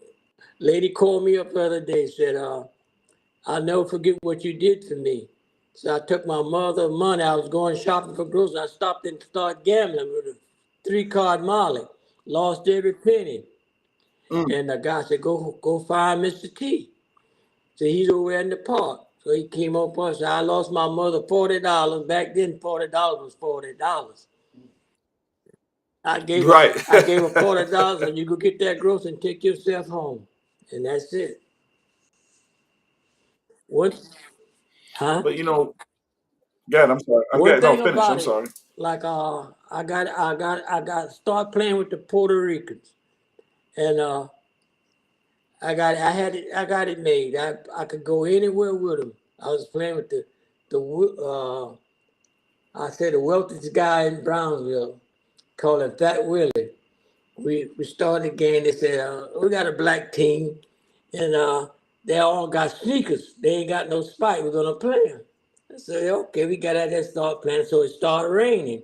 Lady called me up the other day, said, I'll never forget what you did for me. So I took my mother money. I was going shopping for groceries. I stopped and started gambling with a 3-card Molly. Lost every penny. mm. And the guy said, go find Mr. T. So he's over there in the park. So he came up and said, I lost my mother $40. Back then, $40 was $40. I gave her Right. I gave her $40 and you go get that grocery and take yourself home. And that's it. What? Huh? But God, I'm sorry. One No, thing finish. I'm about it, sorry. like start playing with the Puerto Ricans, and I got it made. I could go anywhere with them. I was playing with the I said the wealthiest guy in Brownsville, called him Fat Willie. We started the game. They said we got a black team, and they all got sneakers. They ain't got no spike. We're gonna play them. I said okay. We got out there, start playing. So it started raining.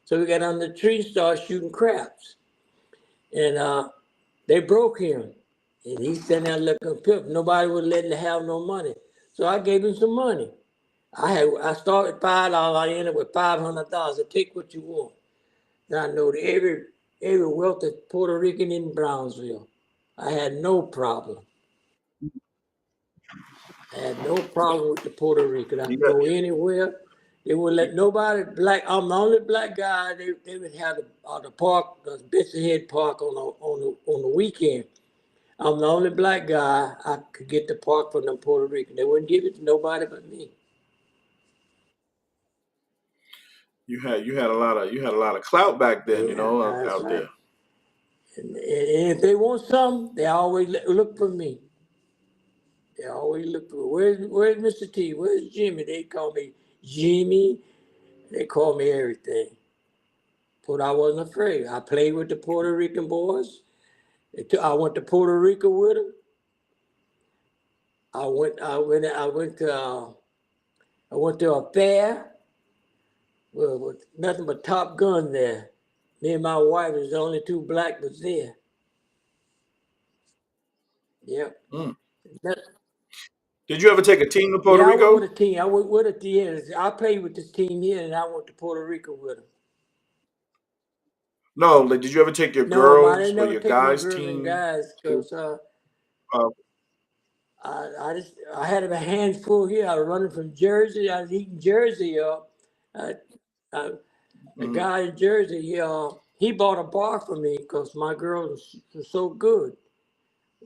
So we got under the tree, started shooting craps, and they broke him, and he's sitting there looking pimp. Nobody would let him have no money, so I gave him some money. I started $5. I ended with $500. I take what you want. And I know that every wealthy Puerto Rican in Brownsville. I had no problem. I had no problem with the Puerto Rican. I You could got go anywhere. They would let nobody black. I'm the only black guy. They would have the park, the Benson Head Park on the weekend. I'm the only black guy I could get the park from the Puerto Rican. They wouldn't give it to nobody but me. you had a lot of clout back then, Yeah, that's out right. there. And if they want something, they always look for me. They always look for where's Mr. T? Where's Jimmy? They call me Jimmy. They call me everything. But I wasn't afraid. I played with the Puerto Rican boys. I went to Puerto Rico with them. I went to a fair with nothing but Top Gun there. Me and my wife was the only two black was there. Yep. Mm. That, Did you ever take a team to Puerto yeah, I went with Rico? a team. I went with a team. I played with this team here, and I went to Puerto Rico with them. No, like, did you ever take your No, man, I girls didn't or never your take my guys girls and team guys to? because Uh, I had a handful here. I was running from Jersey. I was eating Jersey up. Uh, uh, the mhm. guy in Jersey, he bought a bar for me because my girls were so good.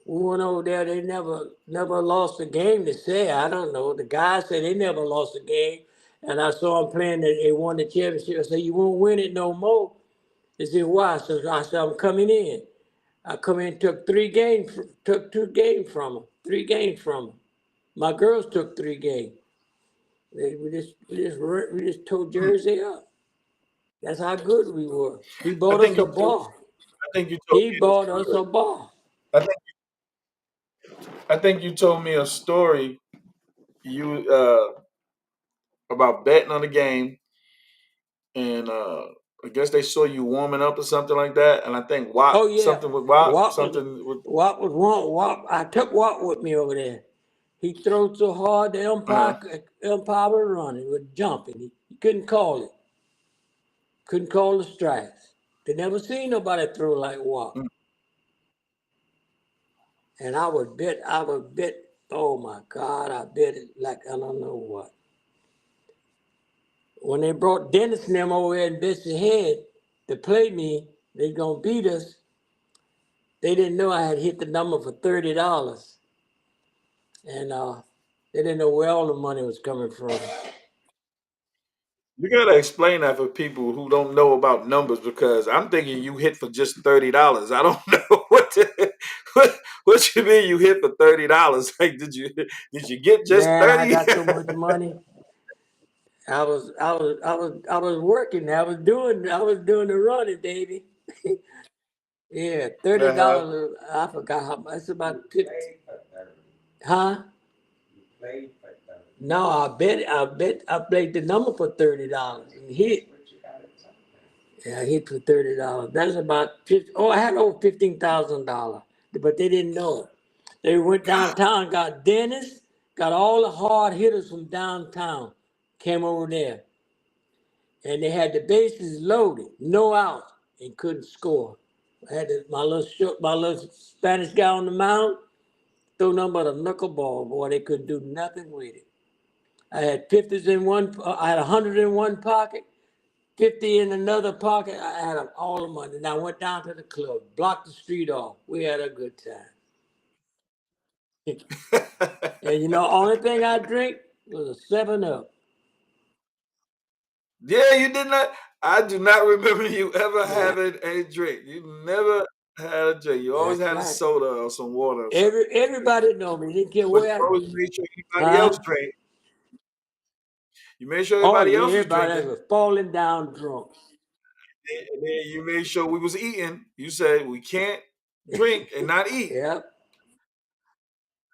We went over there. They never lost a game. They say I don't know. The guy said they never lost a game, and I saw them playing. They won the championship. I said you won't win it no more. They said why? So I said I'm coming in. I come in, took 2 games from them, 3 games from them. My girls took 3 games. We just tore Hmm. Jersey up. That's how good we were. He I bought think us a you told bar. I think you told He me a bought us story. a bar. I think I think you told me a story you about betting on the game, and I guess they saw you warming up or something like that. And I think Oh yeah, Wop Wap was something with Wap was wrong. Wap, I took Wap with me over there. He threw so hard the uh umpire was running, was jumping. He couldn't call it. Couldn't call the strikes. They never seen nobody throw like Wap. And I would bet, oh my God, I bet it like I don't know what. When they brought Dennis and them over here in Bessie Head to play me, they gonna beat us. They didn't know I had hit the number for $30. And they didn't know where all the money was coming from. You gotta explain that for people who don't know about numbers because I'm thinking you hit for just $30. I don't know what you mean you hit for $30. Like did you get just Man, I 30? got so much money. I was working. I was doing the running, baby. Yeah, thirty Uh-huh. dollars. I forgot how much. It's about You 50. played for 30. Huh? You played for 30. No, I played the number for $30 and That's hit. what you got to tell Yeah, I hit for $30. That's about 50. Oh, I had over $15,000, but they didn't know it. They went downtown, got Dennis, got all the hard hitters from downtown, came over there, and they had the bases loaded, no outs, and couldn't score. I had my little Spanish guy on the mound, throw nothing but a knuckleball, boy. They couldn't do nothing with it. I had 50s in one. I had 100 in one pocket, 50 in another pocket. I had all the money. And I went down to the club, blocked the street off. We had a good time. And only thing I drink was a 7 Up. Yeah, you did not. I do not remember you ever Yeah, having a drink. You never had a drink. You always that's had a right. soda or some water or something. Everybody know me. Didn't care But you where. always made sure anybody Huh? else drank. You made sure Oh everybody yeah, else was everybody drinking. was falling down drunk. And then you made sure we was eating. You said we can't drink and not eat. Yep.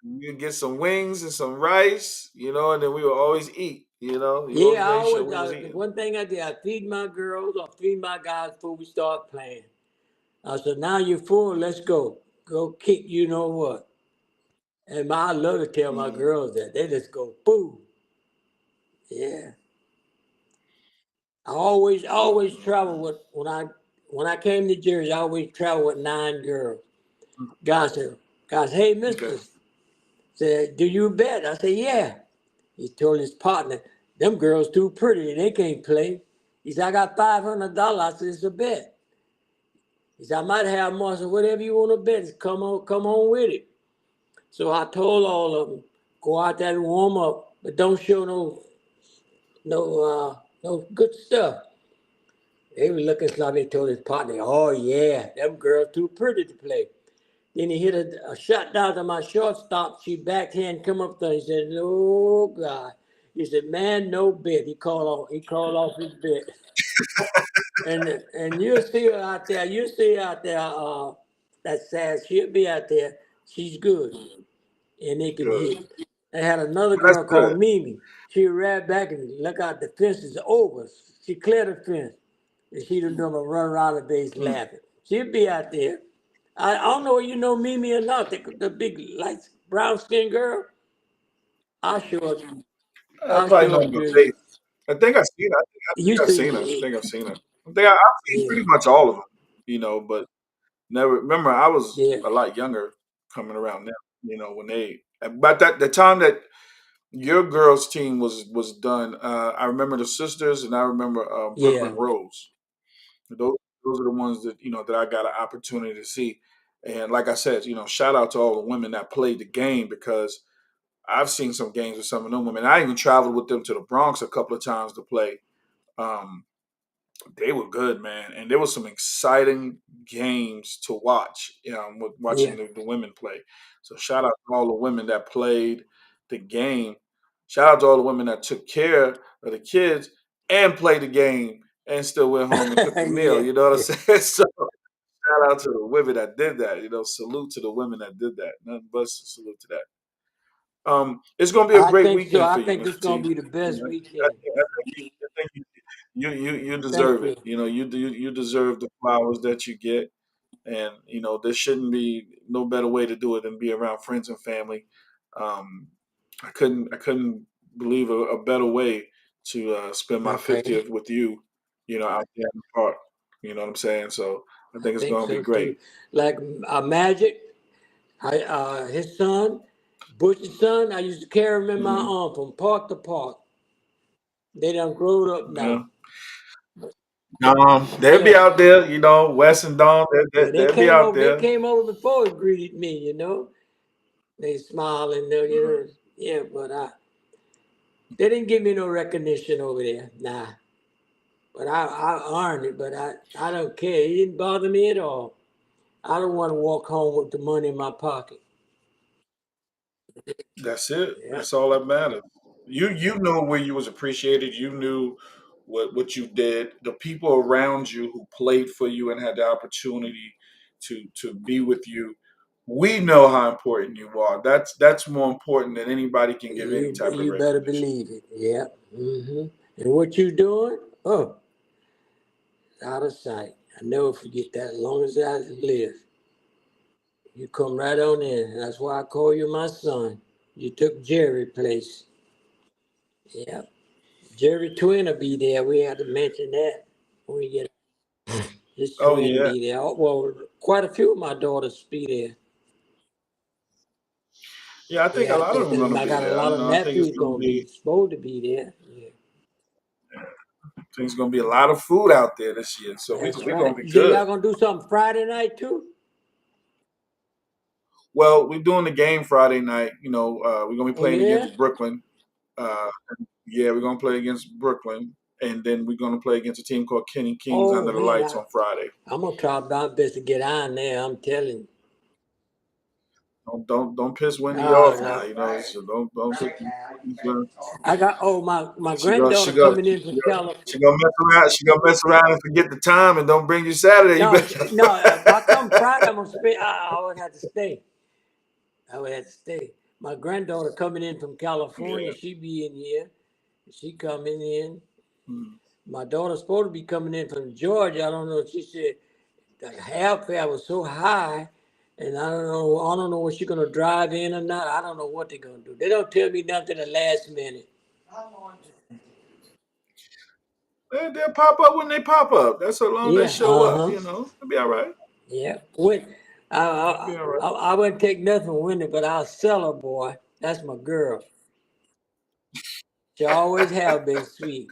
You get some wings and some rice, and then we would always eat. You always Yeah, I made sure always we was the eating. one thing I did, I feed my girls or feed my guys before we start playing. I said, now you're full, let's go. Go kick you know what. And I love to tell my Mm, girls that. They just go, boom. Yeah. I always travel with when I came to Jersey, I always travel with 9 girls. Guys, hey okay. mister, said, do you bet? I said, yeah. He told his partner, them girls too pretty, they can't play. He said, I got $500. I said, it's a bet. He said, I might have more. I said, whatever you want to bet, come on with it. So I told all of them, go out there and warm up, but don't show no good stuff. They were looking sloppy. He told his partner, oh yeah, them girls too pretty to play. Then he hit a shot down to my shortstop. She backhand come up there. He said, oh God. He said, man, no bet. He called off his bet. And you'll see her out there. You see her out there. That says she'll be out there. She's good, and they can Good. hit. I had another That's girl good. called Mimi. She ran back and look out. The fence is over. She cleared the fence, and she done done a run around the base Mm. laughing. She'll be out there. I don't know if you know Mimi or not. The big light brown skinned girl. I'll show it. I I'll probably show know it my to face. you. I think I've seen her. I You think I've see, seen her. I think I've seen her. I've seen yeah, pretty much all of them, but never remember I was yeah, a lot younger coming around them, when they but that the time that your girls team was done, I remember the sisters and I remember yeah. Brooklyn Rose. Those are the ones that I got an opportunity to see. And like I said, shout out to all the women that played the game because I've seen some games with some of them women. I even traveled with them to the Bronx a couple of times to play. Um, they were good, man, and there was some exciting games to watch. With Yeah. watching the women play. So shout out to all the women that played the game. Shout out to all the women that took care of the kids and played the game and still went home and cooked the meal. Yeah. You know what I'm saying? So shout out to the women that did that. Salute to the women that did that. Nothing but salute to that. It's going to be a I great think so. weekend I for you, think this Mr. gonna T. be the best weekend. I think you Thank deserve you. it. You deserve the flowers that you get, and there shouldn't be no better way to do it than be around friends and family. Um, I couldn't believe a better way to spend my Okay. 50th with you. Out there in the park. You know what I'm saying? So I I think it's think going to be so too. great. Like Magic, his son, Bush's son. I used to carry him in my Hmm. arm from park to park. They done grown up Yeah. now. They'll be Yeah. out there. Wes and Dawn. Yeah, they They'll be came out over. They there. came over before and greeted me. They smiled and yeah. But they didn't give me no recognition over there. Nah. But I earned it. But I don't care. It didn't bother me at all. I don't want to walk home with the money in my pocket. That's it. Yeah. That's all that matters. You knew where you was appreciated. You knew what you did. The people around you who played for you and had the opportunity to be with you. We know how important you are. That's more important than anybody can give any type of You better recognition. believe it. Yeah. And what you doing? Oh, out of sight. I never forget that. As long as I live, you come right on in. That's why I call you my son. You took Jerry's place. Yeah. Jerry twin will be there. We had to mention that when we get his Oh twin yeah, be there. Oh, well, quite a few of my daughters be there. yeah. I think a Yeah, I lot of think them are going to I be got a there. lot of I think it's nephews going to gonna be be. supposed to be there. Yeah, I think it's going to be a lot of food out there this year. So we that's we going right. to be Then good. y'all gonna do something Friday night too? Well, we're doing the game Friday night. We're going to be Oh playing yeah. against Brooklyn. Uh, yeah, we're going to play against Brooklyn. and then we're gonna play against a team called Kenny Kings Oh under the man, lights on Friday. I'm gonna try my best to get on there. I'm telling you. Don't piss Wendy No, off now. no. You know, so don't piss. I got my She go granddaughter she go coming in from California. she gonna mess around. She gonna mess around and forget the time and don't bring you Saturday. You No, better. no. If I come Friday, I'm gonna spend. I would have to stay. I would have to stay. My granddaughter coming in from California. Yeah. She be in here. She coming in. Hmm. My daughter's supposed to be coming in from Georgia. I don't know. She said the airfare was so high, and I don't know. I don't know if she's gonna drive in or not. I don't know what they're gonna do. They don't tell me nothing the last minute. They'll pop up when they pop up. That's how long they Yeah. show Uh up. huh. You know, it'll be all right. Yeah. When It'll be all right. I wouldn't take nothing from Wendy, but I'll sell her, boy. That's my girl. She always have been sweet.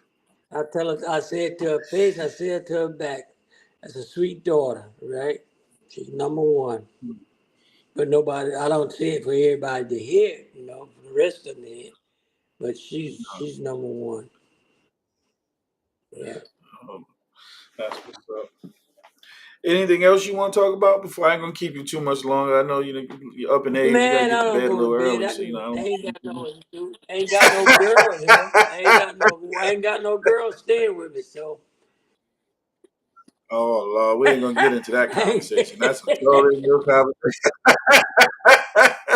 I tell her, I say it to her face, I say it to her back. That's a sweet daughter, right? She's number one. But nobody, I don't say it for everybody to hear, for the rest of them to hear. But she's number one. Yeah. Um, that's what's up. Anything else you want to talk about before I ain't gonna keep you too much longer? I know you're up in age. You gotta Man, get I to don't bed a go to little bed. early, I, so I I don't ain't keep got you. ain't got no girl here. I ain't got no girl staying with me. So Oh Lord, we ain't gonna get into that conversation. That's a man, totally new conversation.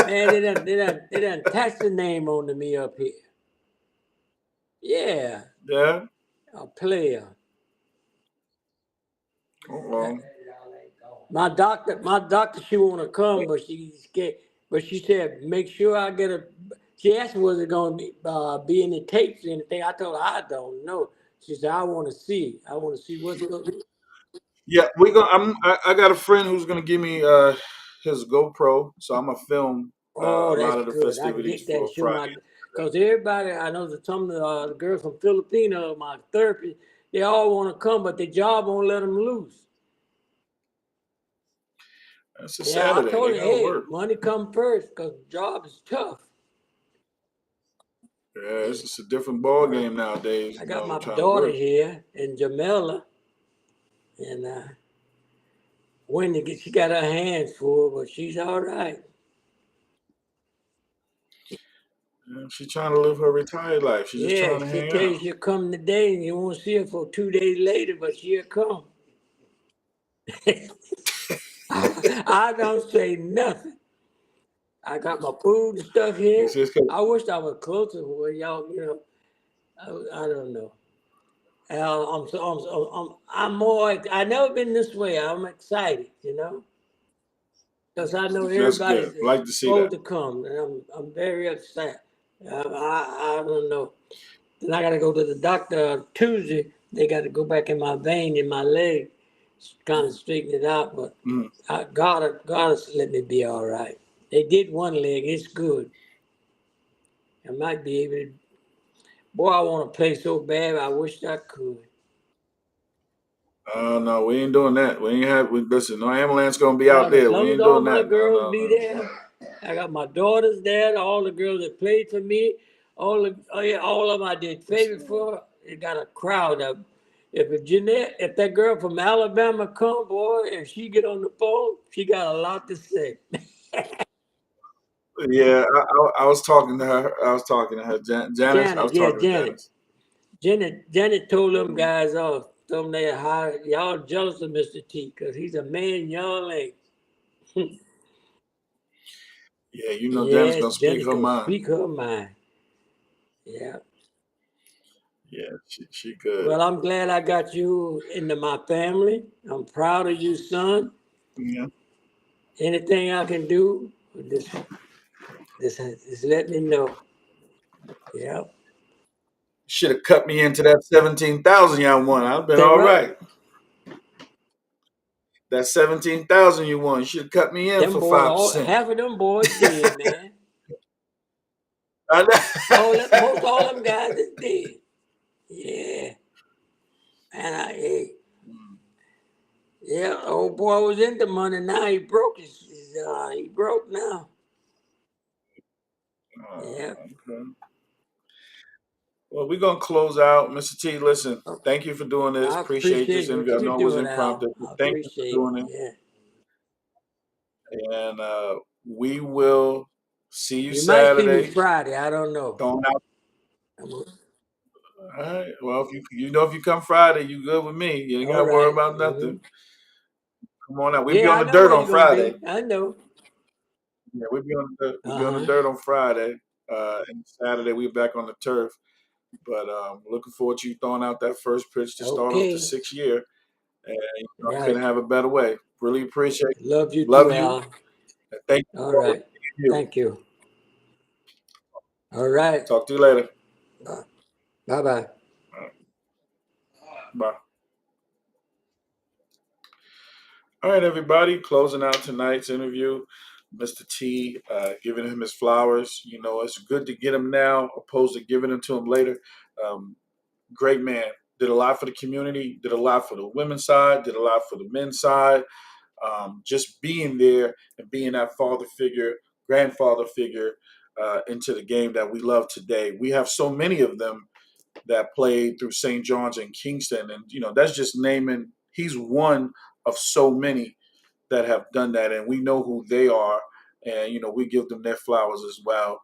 they done attached the name onto me up here. Yeah, Yeah. a player. Oh, well. My doctor, she wanna come, but she's scared. But she said, make sure I get a. She asked me, was it gonna be any tapes or anything? I told her I don't know. She said, I want to see. I want to see what's going. Yeah, we go. I got a friend who's gonna give me his GoPro, so I'm gonna film Oh, a lot that's of the good. I can festivities get that and for show Friday. my. Because everybody, I know that some of the girls from Filipino, my therapy, they all want to come, but their job won't let them loose. It's a Yeah, I Saturday. told They her, gotta hey, work. money come first, because the job is tough. Yeah, it's just a different ball Uh, game nowadays. I got my Trying to daughter work. here and Jamela, and Wendy, she got her hands full, but she's all right. Yeah, she's trying to live her retired life. She's just Yeah, trying to she hang tell you out. she'll come today, and you won't see her for 2 days later, but she'll come. I don't say nothing. I got my food and stuff It's here. just 'cause- I wish I was closer where y'all, I don't know. I'm more. I never been this way. I'm excited, because I know that's everybody's good. Like to see supposed that. to come, and I'm very upset. I don't know. Then I got to go to the doctor Tuesday. They got to go back in my vein in my leg, kind of straighten it out. But Mm. God has let me be all right. They did one leg. It's good. I might be able to. Boy, I want to play so bad. I wish I could. No, we ain't doing that. We ain't have. Listen, no ambulance gonna be out Well, as there. We long as ain't all doing my that. No, girls no, be no. there, I got my daughters there, all the girls that played for me, all of them I did favor for. It got a crowd of. If that girl from Alabama come, boy, if she get on the phone, she got a lot to say. Yeah, I was talking to her. I was talking to her. Janice. I Janet, was yeah, talking to Janet. Janice. Janet told them Mm. guys off. Told them they hired y'all jealous of Mr. T because he's a man y'all ain't. Yeah, Janice Yes, gonna speak Janet her gonna mind. speak her mind. Yeah. Yeah, she good. Well, I'm glad I got you into my family. I'm proud of you, son. Yeah. Anything I can do, just let me know. Yeah. Should have cut me into that 17,000 y'all won. I've been Say all what? right. That 17,000 you won. You should have cut me in Them for boys, 5%. half of them boys dead, man. I Most all know. them guys is dead. Yeah. And yeah, old boy was into money. Now he broke. He broke now. Oh, Yeah. okay. Well, we're gonna close out, Mr. T. Listen, Oh, thank you for doing this. I Appreciate this appreciate what interview. I you're know it was doing, impromptu. Al. I Thank you for appreciate it. doing it, Yeah. and we will see you You might see me Saturday. Friday. I don't know. Going out. I'm- All right. Well, if you come Friday, you good with me. You ain't All got to worry right. about nothing. Come on out. We'll be Yeah, on I the know dirt where on you're gonna be. Friday. I know. Yeah, we'll be on the dirt. We'll be on the Uh-huh. dirt on Friday. And Saturday we're back on the turf. But looking forward to you throwing out that first pitch to start off the Okay. 6th year. And I couldn't Right. have a better way. Really appreciate it. Love you too, Love you. Al. And thank you All for always right. being you. Thank you. All right. Talk to you later. Bye bye. All right. Bye. All right, everybody. Closing out tonight's interview. Mr. T, giving him his flowers. You know, it's good to get him now opposed to giving them to him later. Um, Great man. Did a lot for the community, did a lot for the women's side, did a lot for the men's side. Just being there and being that father figure, grandfather figure into the game that we love today. We have so many of them that played through St. John's and Kingston. And, that's just naming, he's one of so many that have done that. And we know who they are. And, we give them their flowers as well.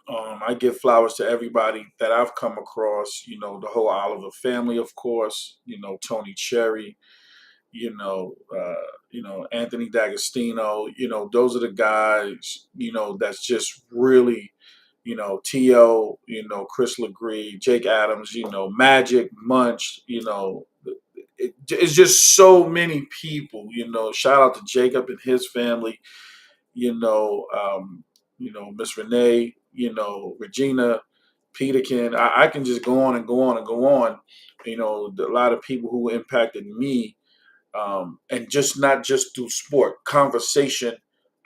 I give flowers to everybody that I've come across, the whole Oliver family, of course, Tony Cherry, Anthony D'Agostino, those are the guys, that's just really, T.O., Chris Legree, Jake Adams, Magic, Munch, it's just so many people, shout out to Jacob and his family, you know, um, Miss Renee, Regina, Peterkin. I can just go on and go on and go on. A lot of people who impacted me, and just not just through sport, conversation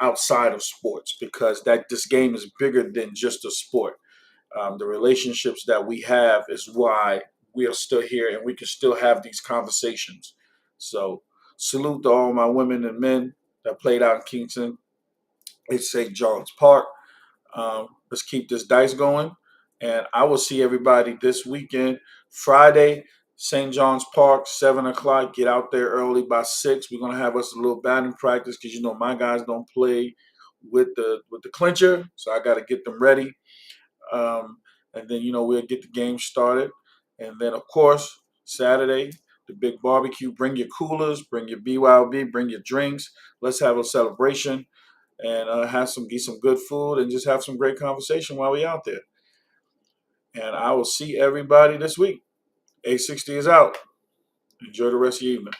outside of sports, because that this game is bigger than just a sport. The relationships that we have is why we are still here and we can still have these conversations. So salute to all my women and men that played out in Kingston. It's St. John's Park. Let's keep this dice going. And I will see everybody this weekend, Friday, St. John's Park, 7 o'clock. Get out there early by 6. We're gonna have us a little batting practice because my guys don't play with the clincher, so I got to get them ready. Um, and then we'll get the game started. And then of course Saturday, the big barbecue. Bring your coolers, bring your BYOB, bring your drinks. Let's have a celebration and get some good food and just have some great conversation while we out there. And I will see everybody this week. A60 is out. Enjoy the rest of your evening.